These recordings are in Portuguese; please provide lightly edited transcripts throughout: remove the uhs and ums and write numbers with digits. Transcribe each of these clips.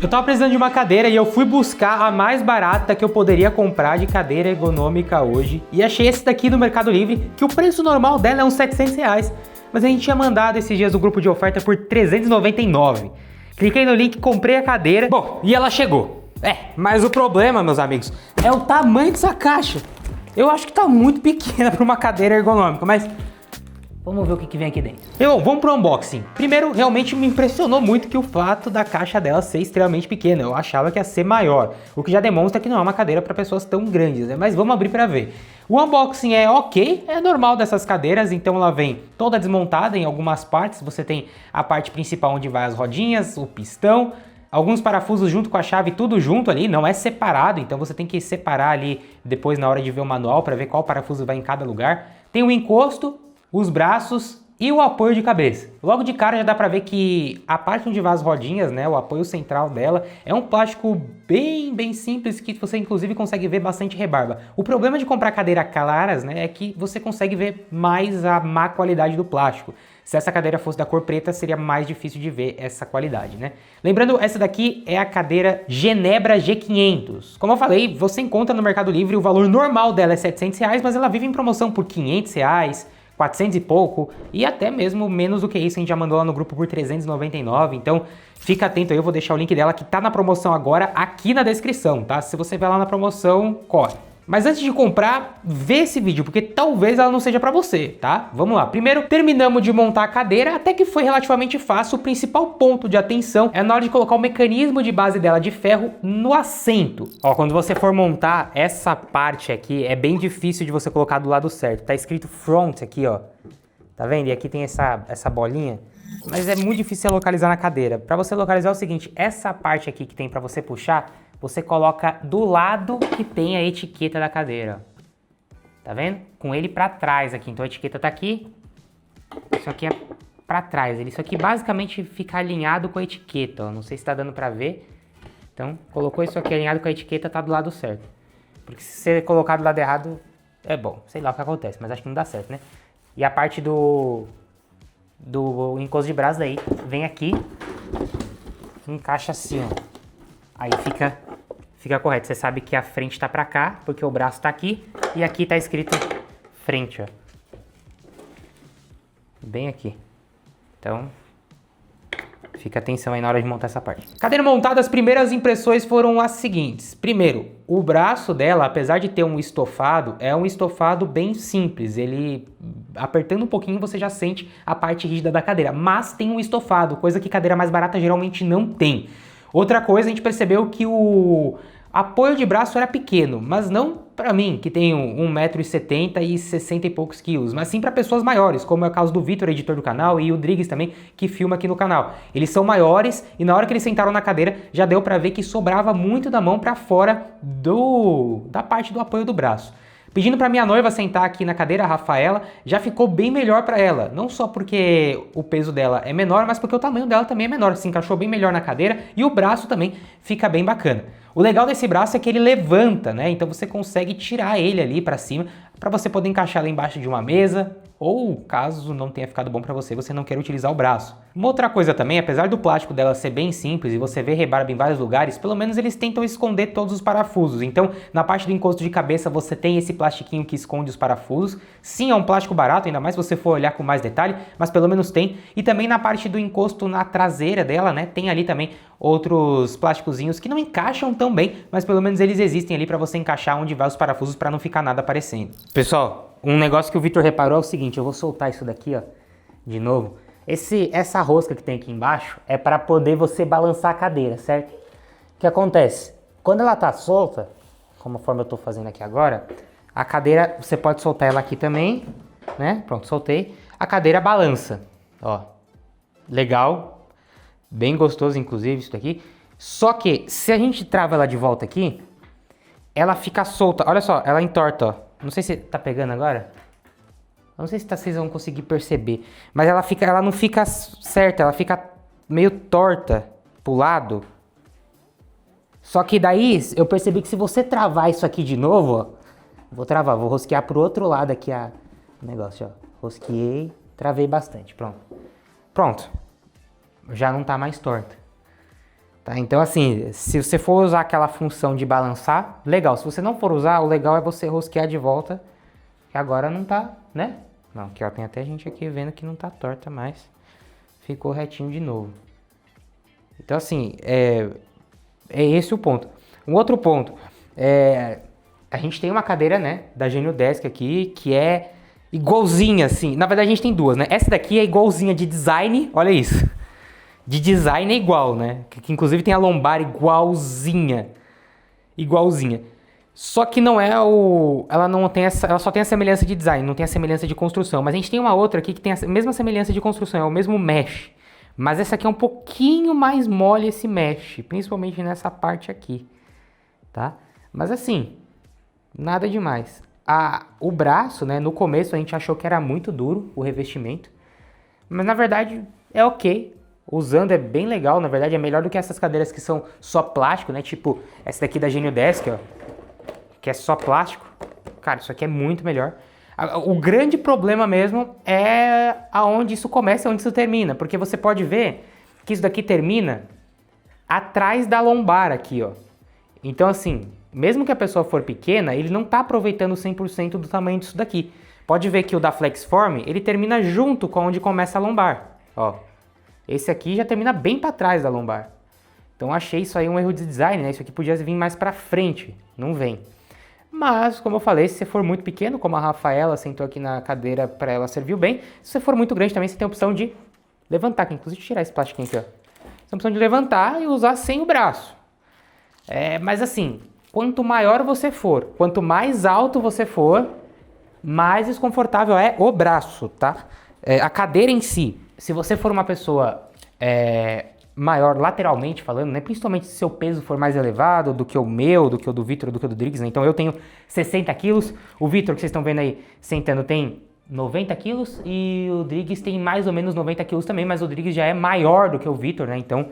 Eu tava precisando de uma cadeira e eu fui buscar a mais barata que eu poderia comprar de cadeira ergonômica hoje. E achei esse daqui no Mercado Livre, que o preço normal dela é uns R$700. Mas a gente tinha mandado esses dias o grupo de oferta por R$399. Cliquei no link, comprei a cadeira. Bom, e ela chegou. Mas o problema, meus amigos, é o tamanho dessa caixa. Eu acho que tá muito pequena para uma cadeira ergonômica, mas vamos ver o que vem aqui dentro. E bom, vamos pro unboxing. Primeiro, realmente me impressionou muito que o fato da caixa dela ser extremamente pequena. Eu achava que ia ser maior, o que já demonstra que não é uma cadeira para pessoas tão grandes, né? Mas vamos abrir para ver. O unboxing é ok, é normal dessas cadeiras, então ela vem toda desmontada em algumas partes. Você tem a parte principal onde vai as rodinhas, o pistão, alguns parafusos junto com a chave, tudo junto ali, não é separado, então você tem que separar ali depois na hora de ver o manual para ver qual parafuso vai em cada lugar. Tem o encosto, os braços e o apoio de cabeça. Logo de cara já dá pra ver que a parte onde vai as rodinhas, né, o apoio central dela, é um plástico bem simples que você inclusive consegue ver bastante rebarba. O problema de comprar cadeira claras, né, é que você consegue ver mais a má qualidade do plástico. Se essa cadeira fosse da cor preta, seria mais difícil de ver essa qualidade, né? Lembrando, essa daqui é a cadeira Genebra G500. Como eu falei, você encontra no Mercado Livre, o valor normal dela é R$700, mas ela vive em promoção por R$500, 400 e pouco, e até mesmo menos do que isso, a gente já mandou lá no grupo por R$399, então fica atento aí, eu vou deixar o link dela que tá na promoção agora aqui na descrição, tá? Se você ver lá na promoção, corre. Mas antes de comprar, vê esse vídeo, porque talvez ela não seja pra você, tá? Vamos lá. Primeiro, terminamos de montar a cadeira, até que foi relativamente fácil. O principal ponto de atenção é na hora de colocar o mecanismo de base dela de ferro no assento. Ó, quando você for montar essa parte aqui, é bem difícil de você colocar do lado certo. Tá escrito front aqui, ó. Tá vendo? E aqui tem essa bolinha. Mas é muito difícil você localizar na cadeira. Pra você localizar é o seguinte, essa parte aqui que tem pra você puxar, você coloca do lado que tem a etiqueta da cadeira. Tá vendo? Com ele pra trás aqui. Então a etiqueta tá aqui. Isso aqui é pra trás. Isso aqui basicamente fica alinhado com a etiqueta. Ó. Não sei se tá dando pra ver. Então, colocou isso aqui alinhado com a etiqueta, tá do lado certo. Porque se você colocar do lado errado, é bom. Sei lá o que acontece, mas acho que não dá certo, né? E a parte do encosto de braço daí vem aqui. Encaixa assim, ó. Aí fica correto. Você sabe que a frente tá pra cá, porque o braço tá aqui. E aqui tá escrito frente, ó. Bem aqui. Então, fica atenção aí na hora de montar essa parte. Cadeira montada, as primeiras impressões foram as seguintes. Primeiro, o braço dela, apesar de ter um estofado, é um estofado bem simples. Ele, apertando um pouquinho, você já sente a parte rígida da cadeira. Mas tem um estofado, coisa que cadeira mais barata geralmente não tem. Outra coisa, a gente percebeu que o apoio de braço era pequeno, mas não para mim, que tenho 1,70 m e 60 e poucos quilos, mas sim para pessoas maiores, como é o caso do Vitor, editor do canal, e o Drigues também, que filma aqui no canal. Eles são maiores e na hora que eles sentaram na cadeira, já deu para ver que sobrava muito da mão para fora da parte do apoio do braço. Pedindo para minha noiva sentar aqui na cadeira, a Rafaela, já ficou bem melhor para ela. Não só porque o peso dela é menor, mas porque o tamanho dela também é menor. Se encaixou bem melhor na cadeira e o braço também fica bem bacana. O legal desse braço é que ele levanta, né? Então você consegue tirar ele ali para cima para você poder encaixar lá embaixo de uma mesa, ou caso não tenha ficado bom para você, você não quer utilizar o braço. Uma outra coisa também, apesar do plástico dela ser bem simples e você vê rebarba em vários lugares, pelo menos eles tentam esconder todos os parafusos. Então, na parte do encosto de cabeça você tem esse plastiquinho que esconde os parafusos. Sim, é um plástico barato, ainda mais se você for olhar com mais detalhe, mas pelo menos tem. E também na parte do encosto na traseira dela, né, tem ali também outros plásticozinhos que não encaixam tão bem, mas pelo menos eles existem ali para você encaixar onde vai os parafusos para não ficar nada aparecendo. Pessoal, um negócio que o Vitor reparou é o seguinte, eu vou soltar isso daqui, ó, de novo. Essa rosca que tem aqui embaixo é para poder você balançar a cadeira, certo? O que acontece? Quando ela tá solta, como a forma eu tô fazendo aqui agora, a cadeira, você pode soltar ela aqui também, né? Pronto, soltei. A cadeira balança, ó. Legal, bem gostoso inclusive isso daqui. Só que se a gente trava ela de volta aqui, ela fica solta. Olha só, ela entorta, ó. Não sei se tá pegando agora. Não sei se vocês vão conseguir perceber. Mas ela não fica certa, ela fica meio torta pro lado. Só que daí eu percebi que se você travar isso aqui de novo, ó. Vou rosquear pro outro lado aqui o negócio, ó. Rosqueei, travei bastante, pronto. Pronto. Já não tá mais torta. Tá? Então, assim, se você for usar aquela função de balançar, legal. Se você não for usar, o legal é você rosquear de volta, que agora não tá, né? Não, aqui ó, tem até gente aqui vendo que não tá torta mais. Ficou retinho de novo. Então, assim, é esse o ponto. Um outro ponto, a gente tem uma cadeira, né, da Genio Desk aqui, que é igualzinha, assim. Na verdade, a gente tem duas, né? Essa daqui é igualzinha de design, olha isso. De design é igual, né? Que inclusive tem a lombar igualzinha. Igualzinha. Só que não é o... Ela não tem essa... Ela só tem a semelhança de design, não tem a semelhança de construção. Mas a gente tem uma outra aqui que tem a mesma semelhança de construção, é o mesmo mesh. Mas essa aqui é um pouquinho mais mole esse mesh, principalmente nessa parte aqui, tá? Mas assim, nada demais. O braço, né, no começo a gente achou que era muito duro o revestimento, mas na verdade é ok. Usando é bem legal, na verdade é melhor do que essas cadeiras que são só plástico, né? Tipo essa daqui da Genio Desk, ó, que é só plástico. Cara, isso aqui é muito melhor. O grande problema mesmo é aonde isso começa e onde isso termina, porque você pode ver que isso daqui termina atrás da lombar aqui, ó. Então assim, mesmo que a pessoa for pequena, ele não está aproveitando 100% do tamanho disso daqui. Pode ver que o da Flexform, ele termina junto com onde começa a lombar, ó. Esse aqui já termina bem para trás da lombar. Então achei isso aí um erro de design, né? Isso aqui podia vir mais para frente, não vem. Mas, como eu falei, se você for muito pequeno, como a Rafaela sentou aqui na cadeira para ela, serviu bem. Se você for muito grande também, você tem a opção de levantar, que inclusive tirar esse plastiquinho aqui, ó. Você tem a opção de levantar e usar sem o braço. Mas assim, quanto maior você for, quanto mais alto você for, mais desconfortável é o braço, tá? A cadeira em si, se você for uma pessoa maior lateralmente falando, né? Principalmente se seu peso for mais elevado do que o meu, do que o do Vitor, do que o do Driggs, né? Então eu tenho 60 quilos, o Vitor que vocês estão vendo aí sentando tem 90 quilos e o Driggs tem mais ou menos 90 quilos também, mas o Driggs já é maior do que o Vitor, né? Então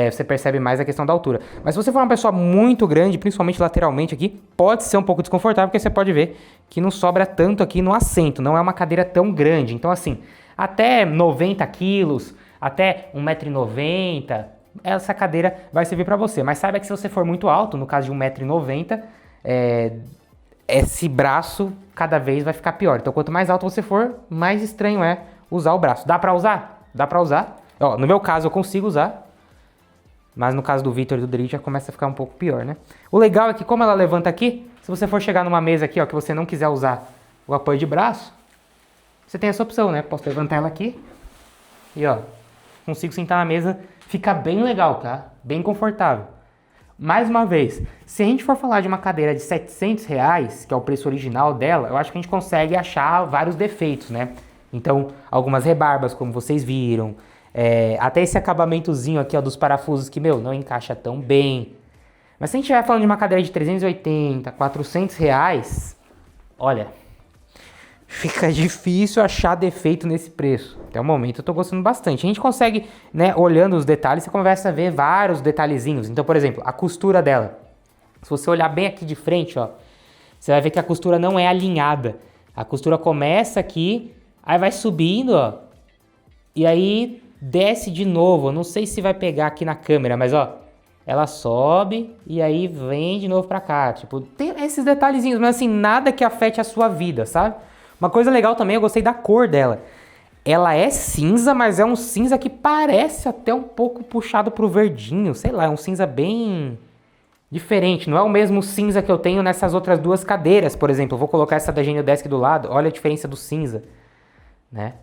você percebe mais a questão da altura. Mas se você for uma pessoa muito grande, principalmente lateralmente aqui, pode ser um pouco desconfortável, porque você pode ver que não sobra tanto aqui no assento, não é uma cadeira tão grande. Então assim, até 90 quilos, até 1,90 m, essa cadeira vai servir para você. Mas saiba que se você for muito alto, no caso de 1,90 m, esse braço cada vez vai ficar pior. Então quanto mais alto você for, mais estranho é usar o braço. Dá para usar? Dá para usar. Ó, no meu caso eu consigo usar, mas no caso do Vitor e do Driggs já começa a ficar um pouco pior, né? O legal é que como ela levanta aqui, se você for chegar numa mesa aqui, ó, que você não quiser usar o apoio de braço, você tem essa opção, né? Posso levantar ela aqui e ó, consigo sentar na mesa, fica bem legal, tá? Bem confortável. Mais uma vez, se a gente for falar de uma cadeira de R$700, que é o preço original dela, eu acho que a gente consegue achar vários defeitos, né? Então, algumas rebarbas, como vocês viram, até esse acabamentozinho aqui, ó, dos parafusos que, meu, não encaixa tão bem. Mas se a gente estiver falando de uma cadeira de 380, R$400, olha, fica difícil achar defeito nesse preço. Até o momento eu tô gostando bastante. A gente consegue, né, olhando os detalhes, você começa a ver vários detalhezinhos. Então, por exemplo, a costura dela. Se você olhar bem aqui de frente, ó, você vai ver que a costura não é alinhada. A costura começa aqui, aí vai subindo, ó, e aí desce de novo. Eu não sei se vai pegar aqui na câmera, mas ó, ela sobe e aí vem de novo pra cá. Tipo, tem esses detalhezinhos, mas assim, nada que afete a sua vida, sabe? Uma coisa legal também, eu gostei da cor dela. Ela é cinza, mas é um cinza que parece até um pouco puxado pro verdinho. Sei lá, é um cinza bem diferente. Não é o mesmo cinza que eu tenho nessas outras duas cadeiras, por exemplo. Eu vou colocar essa da Genio Desk do lado. Olha a diferença do cinza, né?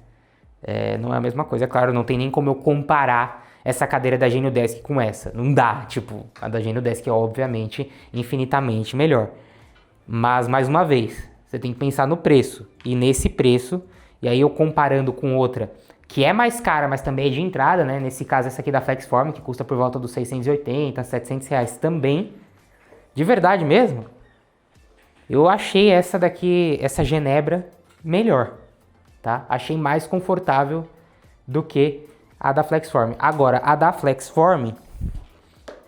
Não é a mesma coisa. É claro, não tem nem como eu comparar essa cadeira da Genio Desk com essa. Não dá, tipo, a da Genio Desk é obviamente infinitamente melhor. Mas, mais uma vez, você tem que pensar no preço. E nesse preço, e aí eu comparando com outra que é mais cara, mas também é de entrada, né? Nesse caso, essa aqui da Flexform, que custa por volta dos 680, 700 reais também. De verdade mesmo, eu achei essa daqui, essa Genebra, melhor, tá? Achei mais confortável do que a da Flexform. Agora, a da Flexform,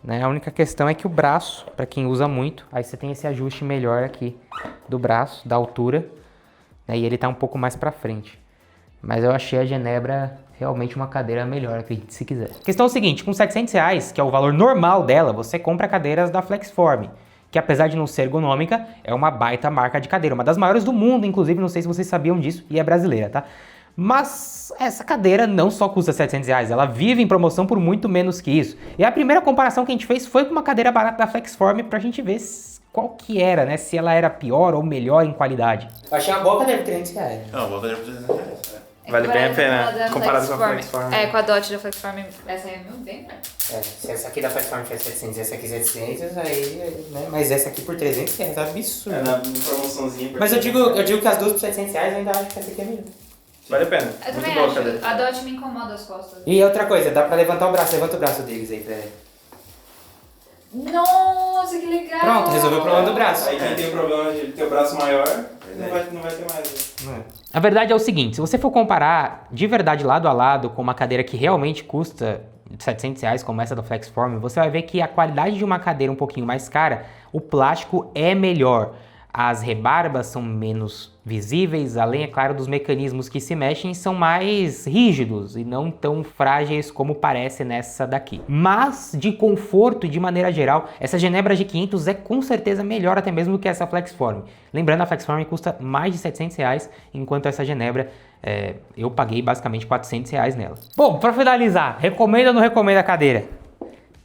né? A única questão é que o braço, para quem usa muito, aí você tem esse ajuste melhor aqui do braço, da altura, né? E ele tá um pouco mais para frente. Mas eu achei a Genebra realmente uma cadeira melhor, acredite se quiser. A questão é o seguinte, com R$700, que é o valor normal dela, você compra cadeiras da Flexform, que apesar de não ser ergonômica, é uma baita marca de cadeira, uma das maiores do mundo, inclusive, não sei se vocês sabiam disso, e é brasileira, tá? Mas essa cadeira não só custa R$700, ela vive em promoção por muito menos que isso. E a primeira comparação que a gente fez foi com uma cadeira barata da Flexform pra gente ver qual que era, né? Se ela era pior ou melhor em qualidade. Eu achei uma boa cadeira por R$300. Não, boa cadeira por R$300. Vale bem a pena, comparado com a Flexform. É, com a Dodge da Flexform, essa aí é muito bem, né? Se essa aqui da Flexform tivesse 700 e essa aqui 700, aí, né? Mas essa aqui por R$300 é absurdo. É, na promoçãozinha. Mas eu digo que as duas por R$700 eu ainda acho que essa aqui é melhor. Vale a pena. Eu muito também boa acho. a cadeira. A Dodge me incomoda as costas. E outra coisa, dá pra levantar o braço. Levanta o braço deles aí pra ele. Nossa, que legal! Pronto, resolveu o problema do braço. Aí quem tem o problema de ter o braço maior, não vai ter mais. A verdade é o seguinte, se você for comparar de verdade lado a lado com uma cadeira que realmente custa R$700, como essa da Flexform, você vai ver que a qualidade de uma cadeira um pouquinho mais cara, o plástico é melhor. As rebarbas são menos visíveis, além, é claro, dos mecanismos que se mexem, são mais rígidos e não tão frágeis como parece nessa daqui. Mas, de conforto e de maneira geral, essa Genebra G500 é com certeza melhor até mesmo do que essa Flexform. Lembrando, a Flexform custa mais de R$700, enquanto essa Genebra, eu paguei basicamente R$400 nela. Bom, para finalizar, recomenda ou não recomenda a cadeira?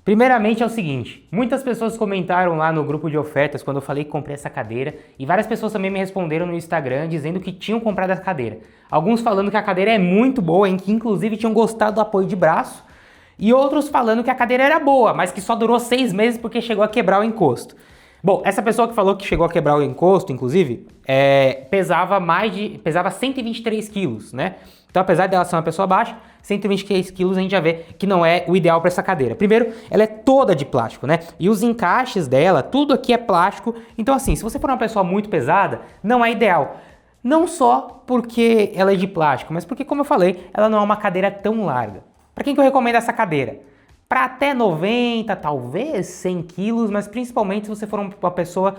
Primeiramente é o seguinte, muitas pessoas comentaram lá no grupo de ofertas quando eu falei que comprei essa cadeira e várias pessoas também me responderam no Instagram dizendo que tinham comprado essa cadeira. Alguns falando que a cadeira é muito boa, em que inclusive tinham gostado do apoio de braço, e outros falando que a cadeira era boa, mas que só durou 6 meses porque chegou a quebrar o encosto. Bom, essa pessoa que falou que chegou a quebrar o encosto, inclusive, pesava 123 quilos, né? Então, apesar dela ser uma pessoa baixa, 123 quilos a gente já vê que não é o ideal para essa cadeira. Primeiro, ela é toda de plástico, né? E os encaixes dela, tudo aqui é plástico. Então, assim, se você for uma pessoa muito pesada, não é ideal. Não só porque ela é de plástico, mas porque, como eu falei, ela não é uma cadeira tão larga. Para quem que eu recomendo essa cadeira? Para até 90, talvez 100 quilos, mas principalmente se você for uma pessoa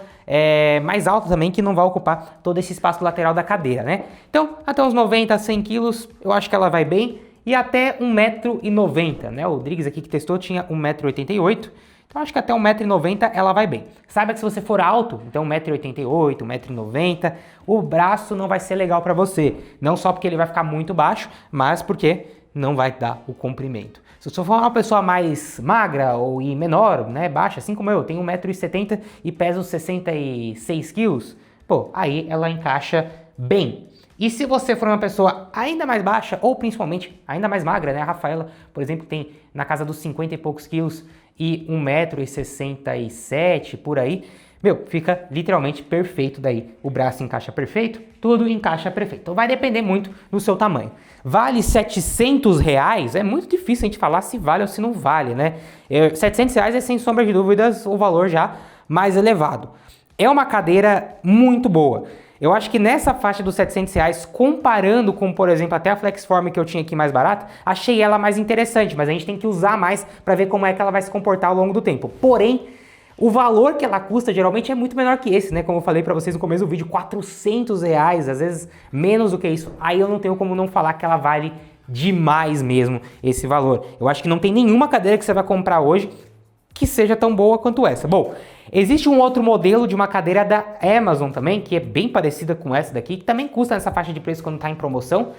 mais alta também, que não vai ocupar todo esse espaço lateral da cadeira, né? Então, até uns 90, 100 quilos, eu acho que ela vai bem. E até 1,90 m, né? O Driggs aqui que testou tinha 1,88 m. Então, acho que até 1,90 m ela vai bem. Saiba que se você for alto, então 1,88 m, 1,90 m, o braço não vai ser legal para você. Não só porque ele vai ficar muito baixo, mas porque não vai dar o comprimento. Se você for uma pessoa mais magra ou menor, né, baixa, assim como eu tenho 1,70 m e peso 66 quilos, pô, aí ela encaixa bem. E se você for uma pessoa ainda mais baixa, ou principalmente ainda mais magra, né, a Rafaela, por exemplo, tem na casa dos 50 e poucos quilos e 1,67 m por aí, meu, fica literalmente perfeito daí. O braço encaixa perfeito, tudo encaixa perfeito. Então vai depender muito do seu tamanho. Vale R$700? É muito difícil a gente falar se vale ou se não vale, né? R$700 é sem sombra de dúvidas o valor já mais elevado. É uma cadeira muito boa. Eu acho que nessa faixa dos R$700, comparando com, por exemplo, até a Flexform que eu tinha aqui mais barata, achei ela mais interessante, mas a gente tem que usar mais para ver como é que ela vai se comportar ao longo do tempo. Porém, o valor que ela custa geralmente é muito menor que esse, né? Como eu falei para vocês no começo do vídeo, R$400, às vezes menos do que isso. Aí eu não tenho como não falar que ela vale demais mesmo esse valor. Eu acho que não tem nenhuma cadeira que você vai comprar hoje que seja tão boa quanto essa. Bom, existe um outro modelo de uma cadeira da Amazon também, que é bem parecida com essa daqui, que também custa nessa faixa de preço quando está em promoção.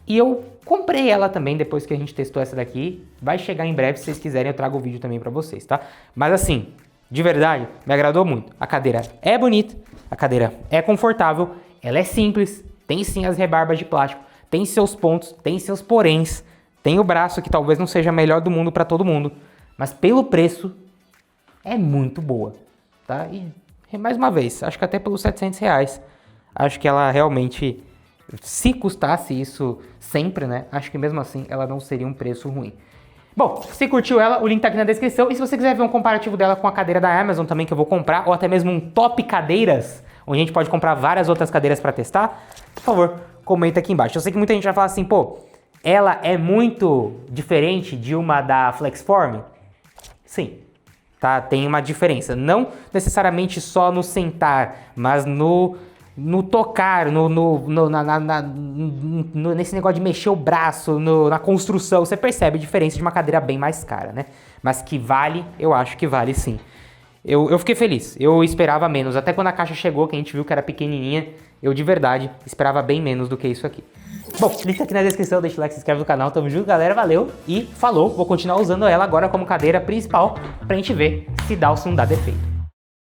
E eu comprei ela também depois que a gente testou essa daqui. Vai chegar em breve, se vocês quiserem eu trago o vídeo também para vocês, tá? Mas assim, de verdade, me agradou muito. A cadeira é bonita, a cadeira é confortável, ela é simples, tem sim as rebarbas de plástico, tem seus pontos, tem seus poréns, tem o braço que talvez não seja a melhor do mundo para todo mundo, mas pelo preço é muito boa, tá? E mais uma vez, acho que até pelos R$700, acho que ela realmente, se custasse isso sempre, né? Acho que mesmo assim ela não seria um preço ruim. Bom, se curtiu ela, o link tá aqui na descrição. E se você quiser ver um comparativo dela com a cadeira da Amazon também, que eu vou comprar, ou até mesmo um top cadeiras, onde a gente pode comprar várias outras cadeiras para testar, por favor, comenta aqui embaixo. Eu sei que muita gente vai falar assim, pô, ela é muito diferente de uma da Flexform? Sim, tá? Tem uma diferença. Não necessariamente só no sentar, mas no no tocar, nesse negócio de mexer o braço, na construção, você percebe a diferença de uma cadeira bem mais cara, né? Mas que vale, eu acho que vale sim. Eu fiquei feliz, eu esperava menos. Até quando a caixa chegou, que a gente viu que era pequenininha, eu de verdade esperava bem menos do que isso aqui. Bom, link aqui na descrição, deixa o like, se inscreve no canal, tamo junto, galera, valeu e falou. Vou continuar usando ela agora como cadeira principal pra gente ver se dá ou se não dá defeito.